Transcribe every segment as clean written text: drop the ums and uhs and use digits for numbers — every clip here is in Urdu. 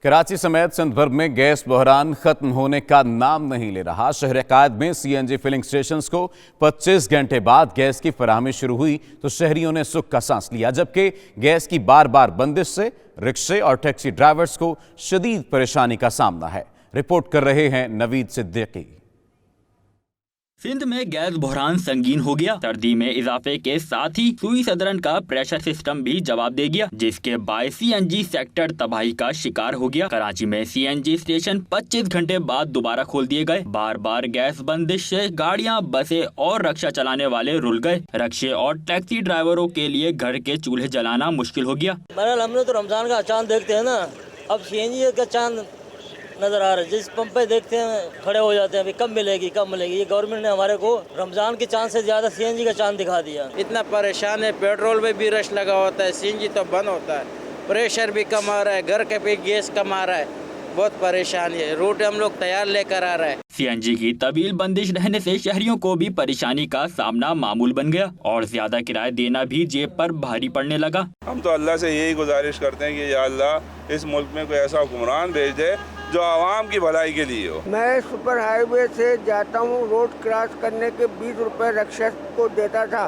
کراچی سمیت سندھ بھر میں گیس بحران ختم ہونے کا نام نہیں لے رہا۔ شہر قائد میں سی این جی فلنگ سٹیشنز کو 25 گھنٹے بعد گیس کی فراہمی شروع ہوئی تو شہریوں نے سکھ کا سانس لیا، جبکہ گیس کی بار بار بندش سے رکشے اور ٹیکسی ڈرائیورز کو شدید پریشانی کا سامنا ہے۔ رپورٹ کر رہے ہیں نوید صدیقی۔ سندھ میں گیس بحران سنگین ہو گیا۔ سردی میں اضافے کے ساتھ ہی سوئی سدرن کا پریشر سسٹم بھی جواب دے گیا، جس کے باعث سی این جی سیکٹر تباہی کا شکار ہو گیا۔ کراچی میں سی این جی اسٹیشن 25 گھنٹے بعد دوبارہ کھول دیے گئے۔ بار بار گیس بندش سے گاڑیاں، بسیں اور رکشہ چلانے والے رل گئے۔ رکشے اور ٹیکسی ڈرائیوروں کے لیے گھر کے چولہے جلانا مشکل ہو گیا۔ بہرحال ہم نے تو رمضان کا چاند دیکھتے ہیں نا، اب سی این جی کا چاند نظر آ رہا ہے۔ جس پمپ پہ دیکھتے ہیں کھڑے ہو جاتے ہیں، ابھی کب ملے گی کب ملے گی۔ یہ گورنمنٹ نے ہمارے کو رمضان کے چاند سے زیادہ سی این جی کا چاند دکھا دیا۔ اتنا پریشان ہے، پیٹرول میں بھی رش لگا ہوتا ہے، سی این جی تو بند ہوتا ہے، پریشر بھی کم آ رہا ہے، گھر کے بھی گیس کم آ رہا ہے، بہت پریشانی ہے۔ روٹ ہم لوگ تیار لے کر آ رہا ہے۔ سی این جی کی طویل بندش رہنے سے شہریوں کو بھی پریشانی کا سامنا معمول بن گیا اور زیادہ کرایہ دینا بھی جیب پر بھاری پڑنے لگا۔ ہم تو اللہ سے یہی گزارش کرتے ہیں کہ یا اللہ اس ملک میں کوئی ایسا حکمران بھیج دے جو عوام کی بھلائی کے لیے ہو۔ میں سپر ہائی وے سے جاتا ہوں، روڈ کراس کرنے کے 20 روپے رکشہ کو دیتا تھا،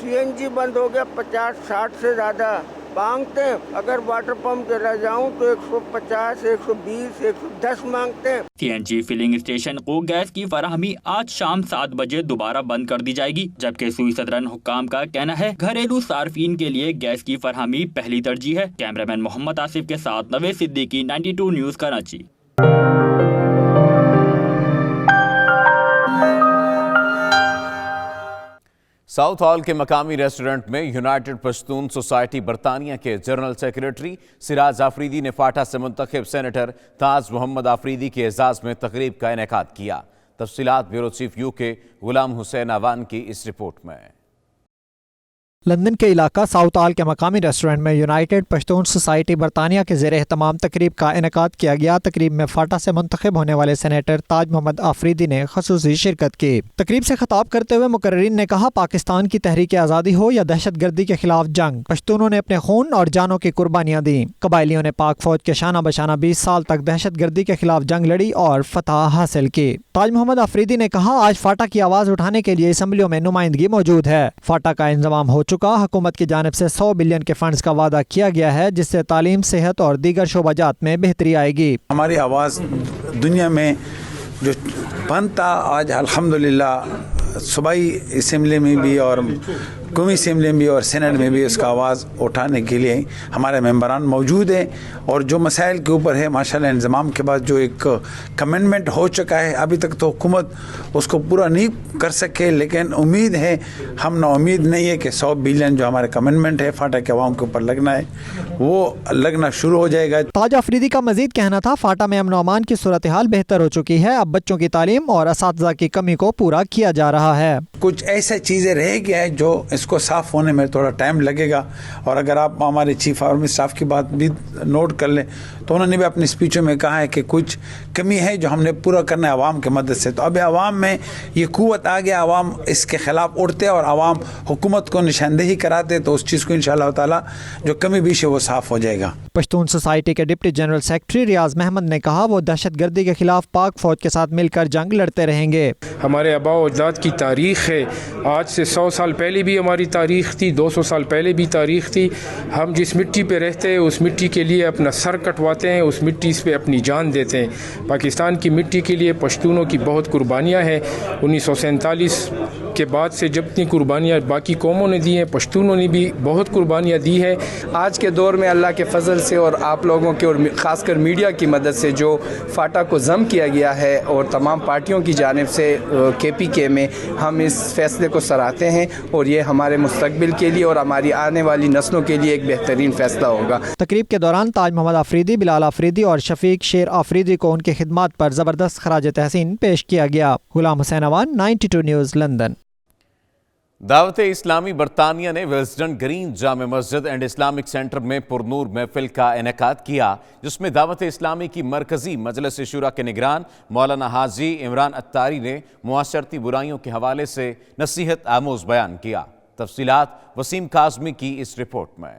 سی این جی بند ہو گیا، 50-60 سے زیادہ مانگتے ہیں۔ اگر واٹر پمپ چلا جاؤں تو 150, 120, 110 مانگتے ہیں۔ سی این جی فلنگ اسٹیشن کو گیس کی فراہمی آج شام 7 بجے دوبارہ بند کر دی جائے گی، جبکہ سوئی سدرن حکام کا کہنا ہے گھریلو صارفین کے لیے گیس کی فراہمی پہلی ترجیح ہے۔ کیمرامین محمد آصف کے ساتھ Naveed Siddiqui, 92 news Karachi. Southall کے مقامی ریسٹورنٹ میں یونائٹڈ پشتون سوسائٹی برطانیہ کے جنرل سیکریٹری سراج آفریدی نے فاٹا سے منتخب سینیٹر تاج محمد آفریدی کے اعزاز میں تقریب کا انعقاد کیا۔ تفصیلات بیورو چیف یو کے غلام حسین آوان کی اس رپورٹ میں۔ لندن کے علاقہ ساؤتھ ہال کے مقامی ریسٹورنٹ میں یونائٹڈ پشتون سوسائٹی برطانیہ کے زیر اہتمام تقریب کا انعقاد کیا گیا۔ تقریب میں فاٹا سے منتخب ہونے والے سینیٹر تاج محمد آفریدی نے خصوصی شرکت کی۔ تقریب سے خطاب کرتے ہوئے مقررین نے کہا، پاکستان کی تحریک آزادی ہو یا دہشت گردی کے خلاف جنگ، پشتونوں نے اپنے خون اور جانوں کی قربانیاں دیں۔ قبائلیوں نے پاک فوج کے شانہ بشانہ 20 سال تک دہشت گردی کے خلاف جنگ لڑی اور فتح حاصل کی۔ تاج محمد آفریدی نے کہا، آج فاٹا کی آواز اٹھانے کے لیے اسمبلیوں میں نمائندگی موجود ہے۔ فاٹا کا انضمام ہو چکا، حکومت کی جانب سے 100 بلین کے فنڈز کا وعدہ کیا گیا ہے، جس سے تعلیم، صحت اور دیگر شعبہ جات میں بہتری آئے گی۔ ہماری آواز دنیا میں جو بنتا، آج الحمدللہ صوبائی اسمبلی میں بھی اور قومی اسمبلی میں بھی اور سینٹ میں بھی اس کا آواز اٹھانے کے لیے ہمارے ممبران موجود ہیں، اور جو مسائل کے اوپر ہے ماشاءاللہ انضمام کے بعد جو ایک کمنٹمنٹ ہو چکا ہے، ابھی تک تو حکومت اس کو پورا نہیں کر سکے، لیکن امید ہے، ہم نا امید نہیں ہے کہ 100 بلین جو ہمارے کمنٹمنٹ ہے فاٹا کے عوام کے اوپر لگنا ہے، وہ لگنا شروع ہو جائے گا۔ تاج آفریدی کا مزید کہنا تھا، فاٹا میں امن و امان کی صورتحال بہتر ہو چکی ہے، اب بچوں کی تعلیم اور اساتذہ کی کمی کو پورا کیا جا رہا ہے۔ کچھ ایسے چیزیں رہ گیا ہے جو اس کو صاف ہونے میں تھوڑا ٹائم لگے گا، اور اگر آپ ہمارے چیف آرمی اسٹاف کی بات بھی نوٹ کر لیں تو انہوں نے بھی اپنی اسپیچوں میں کہا ہے کہ کچھ کمی ہے جو ہم نے پورا کرنا ہے عوام کی مدد سے۔ تو اب عوام میں یہ قوت آ گیا، عوام اس کے خلاف اٹھتے اور عوام حکومت کو نشاندہی کراتے، تو اس چیز کو انشاءاللہ تعالی جو کمی بیش ہے وہ صاف ہو جائے گا۔ پشتون سوسائٹی کے ڈپٹی جنرل سیکرٹری ریاض محمد نے کہا، وہ دہشت گردی کے خلاف پاک فوج کے ساتھ مل کر جنگ لڑتے رہیں گے۔ ہمارے آباء و اجداد کی تاریخ ہے، آج سے 100 سال پہلے بھی ہماری تاریخ تھی، 200 سال پہلے بھی تاریخ تھی۔ ہم جس مٹی پہ رہتے ہیں اس مٹی کے لیے اپنا سر کٹواتے ہیں، اس مٹی پہ اپنی جان دیتے ہیں۔ پاکستان کی مٹی کے لیے پشتونوں کی بہت قربانیاں ہیں۔ 1947 کے بعد سے جتنی قربانیاں باقی قوموں نے دی ہیں، پشتونوں نے بھی بہت قربانیاں دی ہیں۔ آج کے دور میں اللہ کے فضل سے اور آپ لوگوں کے اور خاص کر میڈیا کی مدد سے جو فاٹا کو ضم کیا گیا ہے، اور تمام پارٹیوں کی جانب سے کے پی کے میں ہم اس فیصلے کو سراہتے ہیں، اور یہ ہمارے مستقبل کے لیے اور ہماری آنے والی نسلوں کے لیے ایک بہترین فیصلہ ہوگا۔ تقریب کے دوران تاج محمد آفریدی، بلال آفریدی اور شفیق شیر آفریدی کو ان کی خدمات پر زبردست خراج تحسین پیش کیا گیا۔ غلام حسین آوان، 92 نیوز، لندن۔ دعوت اسلامی برطانیہ نے ویلسڈن green Jama Masjid and Islamic centre میں پرنور محفل کا انعقاد کیا، جس میں دعوت اسلامی کی مرکزی مجلس شورا کے نگران مولانا حاجی عمران اتاری نے معاشرتی برائیوں کے حوالے سے نصیحت آموز بیان کیا۔ تفصیلات وسیم کاظمی کی اس رپورٹ میں۔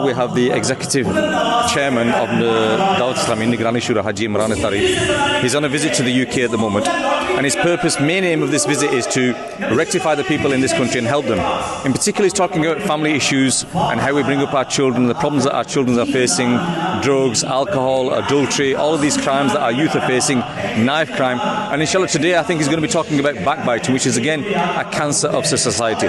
We have the executive chairman of the Dawat Islami Nigrani Shura, Haji Imran Athari. He's on a visit to the UK at the moment, and his main aim of this visit is to rectify the people in this country and help them. In particular, he's talking about family issues and how we bring up our children, the problems that our children are facing, drugs, alcohol, adultery, all of these crimes that our youth are facing, knife crime. And inshallah today I think he's going to be talking about backbiting, which is again a cancer of society.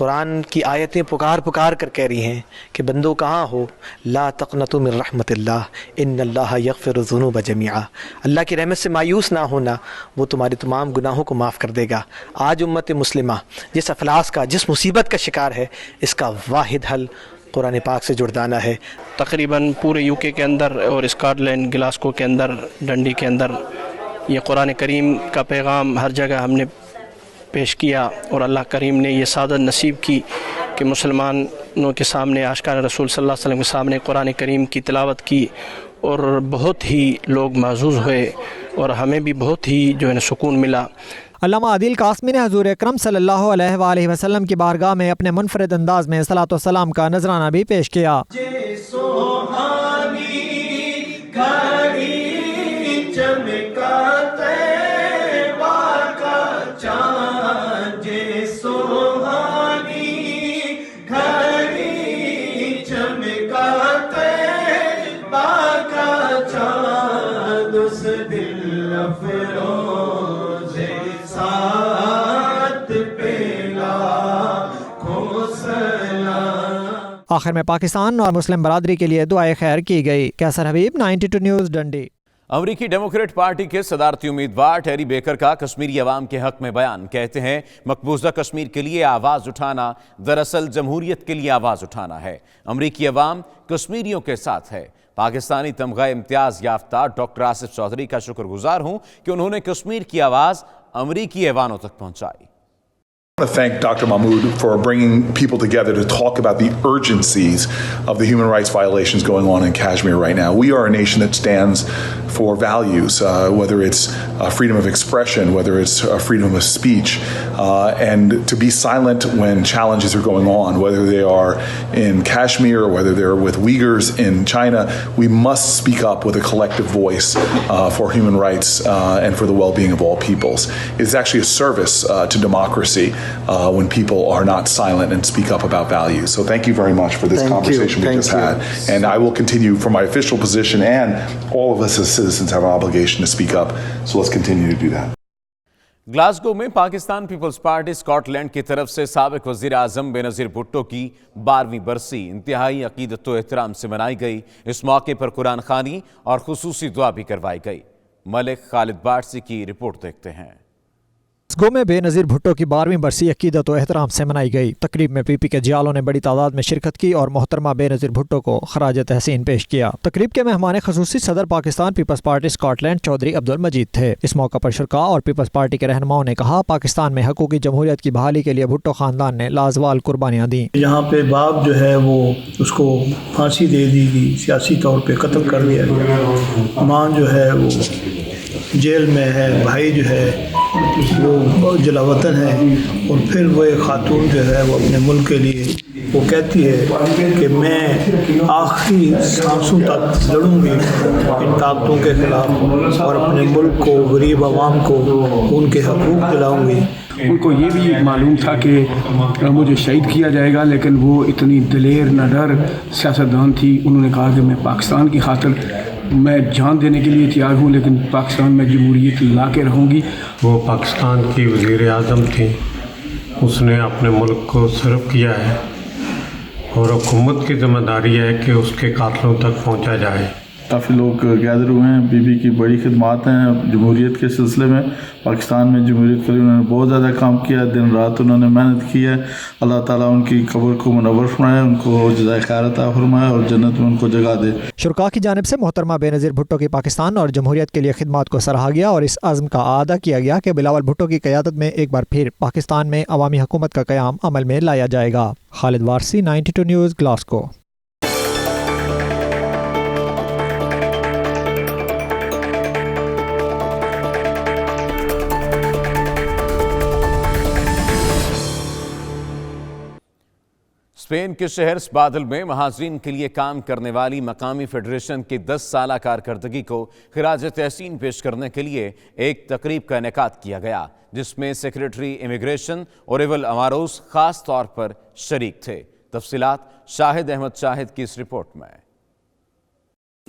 قرآن کی آیتیں پکار پکار کر کہہ رہی ہیں کہ بندو کہاں ہو، لا تقنطوا من رحمت اللہ ان اللہ یغفر الذنوب جميعا، اللہ کی رحمت سے مایوس نہ ہونا، وہ تمہارے تمام گناہوں کو معاف کر دے گا۔ آج امت مسلمہ جس افلاس کا، جس مصیبت کا شکار ہے، اس کا واحد حل قرآن پاک سے جڑانا ہے۔ تقریباً پورے یو کے اندر اور اسکاٹ لینڈ، گلاسکو کے اندر، ڈنڈی کے اندر یہ قرآن کریم کا پیغام ہر جگہ ہم نے پیش کیا، اور اللہ کریم نے یہ سعادت نصیب کی کہ مسلمانوں کے سامنے، آشکار رسول صلی اللہ علیہ وسلم کے سامنے قرآن کریم کی تلاوت کی، اور بہت ہی لوگ معزوز ہوئے، اور ہمیں بھی بہت ہی جو ہے نا سکون ملا۔ علامہ عادل قاسمی نے حضور اکرم صلی اللہ علیہ وآلہ وسلم کی بارگاہ میں اپنے منفرد انداز میں صلاۃ والسلام کا نذرانہ بھی پیش کیا۔ آخر میں پاکستان اور مسلم برادری کے لیے دعائے خیر کی گئی۔ کیسر حبیب، 92 نیوز، ڈنڈی۔ امریکی ڈیموکریٹ پارٹی کے صدارتی امیدوار ٹیری بیکر کا کشمیری عوام کے حق میں بیان، کہتے ہیں مقبوضہ کشمیر کے لیے آواز اٹھانا دراصل جمہوریت کے لیے آواز اٹھانا ہے۔ امریکی عوام کشمیریوں کے ساتھ ہے۔ پاکستانی تمغہ امتیاز یافتہ ڈاکٹر آصف چودھری کا شکر گزار ہوں کہ انہوں نے کشمیر کی آواز امریکی ایوانوں تک پہنچائی۔ I want to thank Dr. Mahmood for bringing people together to talk about the urgencies of the human rights violations going on in Kashmir right now. We are a nation that stands for values, whether it's freedom of expression, whether it's freedom of speech, and to be silent when challenges are going on, whether they are in Kashmir or whether they're with Uyghurs in China, we must speak up with a collective voice for human rights and for the well-being of all peoples. It's actually a service to democracy when people are not silent and speak up about values. So thank you very much for this conversation we just had. And I will continue from my official position, and all of us as citizens have an obligation to speak up. So let's continue to do that. Glasgow میں پاکستان پیپلز پارٹی اسکاٹ لینڈ کی طرف سے سابق وزیر اعظم بے نظیر بھٹو کی 12ویں برسی انتہائی عقیدت و احترام سے منائی گئی۔ اس موقع پر قرآن خوانی اور خصوصی دعا بھی کروائی گئی۔ ملک خالد بارسی کی رپورٹ دیکھتے ہیں۔ گلاسگو میں بے نظیر بھٹو کی 12ویں برسی عقیدت و احترام سے منائی گئی۔ تقریب میں پی پی کے جیالوں نے بڑی تعداد میں شرکت کی اور محترمہ بے نظیر بھٹو کو خراج تحسین پیش کیا۔ تقریب کے مہمان خصوصی صدر پاکستان پیپلز پارٹی اسکاٹ لینڈ چودھری عبدالمجید تھے۔ اس موقع پر شرکاء اور پیپلز پارٹی کے رہنماؤں نے کہا پاکستان میں حقوقی جمہوریت کی بحالی کے لیے بھٹو خاندان نے لازوال قربانیاں دیں۔ یہاں پہ باپ جو ہے وہ اس کو پھانسی دے دی گئی، سیاسی طور پہ قتل کر دیا گیا، ماں جو ہے وہ جیل میں ہے، بھائی جو ہے وہ جلا وطن ہے، اور پھر وہ ایک خاتون جو ہے وہ اپنے ملک کے لیے وہ کہتی ہے کہ میں آخری سانسوں تک لڑوں گی ان طاقتوں کے خلاف اور اپنے ملک کو، غریب عوام کو ان کے حقوق دلاؤں گی۔ ان کو یہ بھی معلوم تھا کہ مجھے شہید کیا جائے گا، لیکن وہ اتنی دلیر نہ ڈر سیاستدان تھی، انہوں نے کہا کہ میں پاکستان کی خاطر میں جان دینے کے لیے تیار ہوں، لیکن پاکستان میں جمہوریت لا کے رہوں گی۔ وہ پاکستان کی وزیر اعظم تھیں، اس نے اپنے ملک کو سرو کیا ہے، اور حکومت کی ذمہ داری ہے کہ اس کے قاتلوں تک پہنچا جائے۔ کافی لوگ گیدر ہوئے ہیں، بی بی کی بڑی خدمات ہیں جمہوریت کے سلسلے میں، پاکستان میں جمہوریت کے لیے انہوں نے بہت زیادہ کام کیا، دن رات انہوں نے محنت کی ہے۔ اللہ تعالیٰ ان کی قبر کو منور فرمائے، ان کو جزائے خیر عطا فرمائے اور جنت میں ان کو جگہ دے۔ شرکاء کی جانب سے محترمہ بے نظیر بھٹو کی پاکستان اور جمہوریت کے لیے خدمات کو سراہا گیا اور اس عزم کا اعادہ کیا گیا کہ بلاول بھٹو کی قیادت میں ایک بار پھر پاکستان میں عوامی حکومت کا قیام عمل میں لایا جائے گا۔ خالد وارسی، 92 نیوز، گلاسگو۔ اسپین کے شہر سبادل میں مہاجرین کے لیے کام کرنے والی مقامی فیڈریشن کی 10 سالہ کارکردگی کو خراج تحسین پیش کرنے کے لیے ایک تقریب کا انعقاد کیا گیا، جس میں سیکریٹری امیگریشن اوریول اماروس خاص طور پر شریک تھے۔ تفصیلات شاہد احمد شاہد کی اس رپورٹ میں۔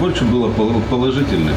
больше было положительных.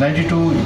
92